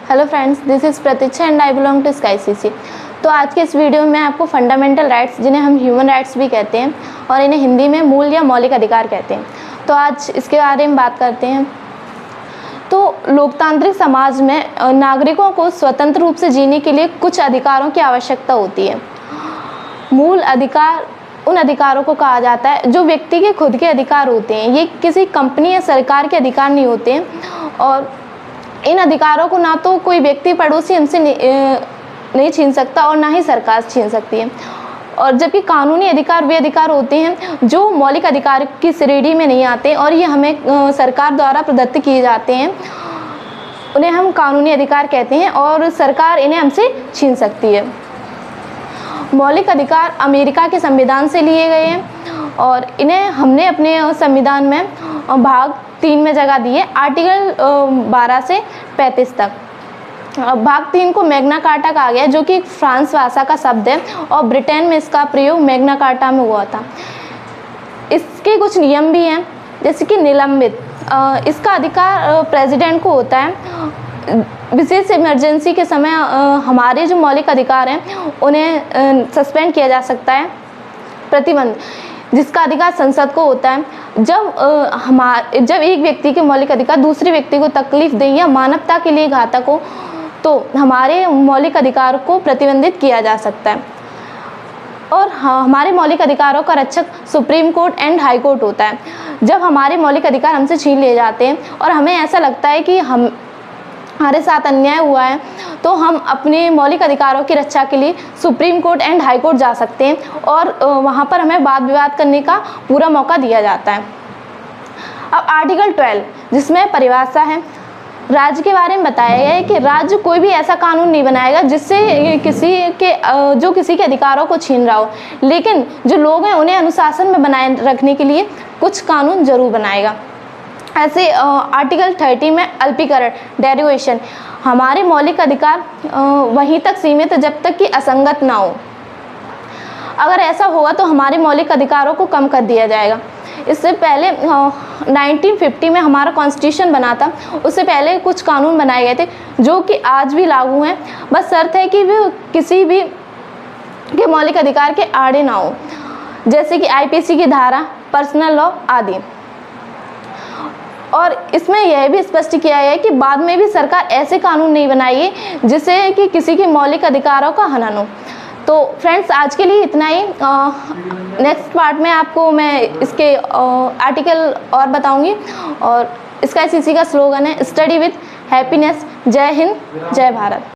Hello friends, this is Pratiksha and I belong to SkyCC। तो आज के इस वीडियो में आपको फंडामेंटल राइट्स, जिन्हें हम ह्यूमन राइट्स भी कहते हैं और इन्हें हिंदी में मूल या मौलिक अधिकार कहते हैं, तो आज इसके बारे में बात करते हैं। तो लोकतांत्रिक समाज में नागरिकों को स्वतंत्र रूप से जीने के लिए कुछ अधिकारों की आवश्यकता होती है। मूल अधिकार उन अधिकारों को कहा जाता है जो व्यक्ति के खुद के अधिकार होते हैं। ये किसी कंपनी या सरकार के अधिकार नहीं होते हैं और इन अधिकारों को ना तो कोई व्यक्ति पड़ोसी हमसे नहीं छीन सकता और ना ही सरकार छीन सकती है। और जबकि कानूनी अधिकार वे अधिकार होते हैं जो मौलिक अधिकार की श्रेणी में नहीं आते और ये हमें सरकार द्वारा प्रदत्त किए जाते हैं, उन्हें हम कानूनी अधिकार कहते हैं और सरकार इन्हें हमसे छीन सकती है। मौलिक अधिकार अमेरिका के संविधान से लिए गए हैं और इन्हें हमने अपने संविधान में भाग 3 में जगह दी है, आर्टिकल 12 से 35 तक। भाग 3 को मैग्ना कार्टा कहा गया, जो कि फ्रांस भाषा का शब्द है और ब्रिटेन में इसका प्रयोग मैग्ना कार्टा में हुआ था। इसके कुछ नियम भी हैं, जैसे कि निलंबित, इसका अधिकार प्रेसिडेंट को होता है। विशेष इमरजेंसी के समय हमारे जो मौलिक अधिकार हैं उन्हें सस्पेंड किया जा सकता है। प्रतिबंध, जिसका अधिकार संसद को होता है। जब एक व्यक्ति के मौलिक अधिकार दूसरे व्यक्ति को तकलीफ दें या मानवता के लिए घातक हो, तो हमारे मौलिक अधिकार को प्रतिबंधित किया जा सकता है। और हमारे मौलिक अधिकारों का रक्षक supreme court and high court होता है। जब हमारे मौलिक अधिकार हमसे छीन लिए जाते हैं और हमें ऐसा लगता है कि हमारे साथ अन्याय हुआ है, तो हम अपने मौलिक अधिकारों की रक्षा के लिए supreme court and high court जा सकते हैं और वहाँ पर हमें वाद विवाद करने का पूरा मौका दिया जाता है। अब आर्टिकल 12, जिसमें परिभाषा है, राज्य के बारे में बताया गया है कि राज्य कोई भी ऐसा कानून नहीं बनाएगा जिससे किसी के अधिकारों को छीन रहा हो, लेकिन जो लोग हैं उन्हें अनुशासन में बनाए रखने के लिए कुछ कानून जरूर बनाएगा। ऐसे आर्टिकल 30 में अल्पीकरण, डेरिवेशन, हमारे मौलिक अधिकार वहीं तक सीमित है जब तक कि असंगत ना हो। अगर ऐसा होगा तो हमारे मौलिक अधिकारों को कम कर दिया जाएगा। इससे पहले 1950 में हमारा कॉन्स्टिट्यूशन बना था, उससे पहले कुछ कानून बनाए गए थे जो कि आज भी लागू हैं। बस शर्त है कि वे किसी भी के मौलिक अधिकार के आड़े ना हो, जैसे कि IPC की धारा, पर्सनल लॉ आदि। और इसमें यह भी स्पष्ट किया गया है कि बाद में भी सरकार ऐसे कानून नहीं बनाएगी जिससे कि किसी के मौलिक अधिकारों का हनन हो। तो फ्रेंड्स, आज के लिए इतना ही। नेक्स्ट पार्ट में आपको मैं इसके आर्टिकल और बताऊंगी। और SkyCC का स्लोगन है, स्टडी विथ हैप्पीनेस। जय हिंद, जय भारत।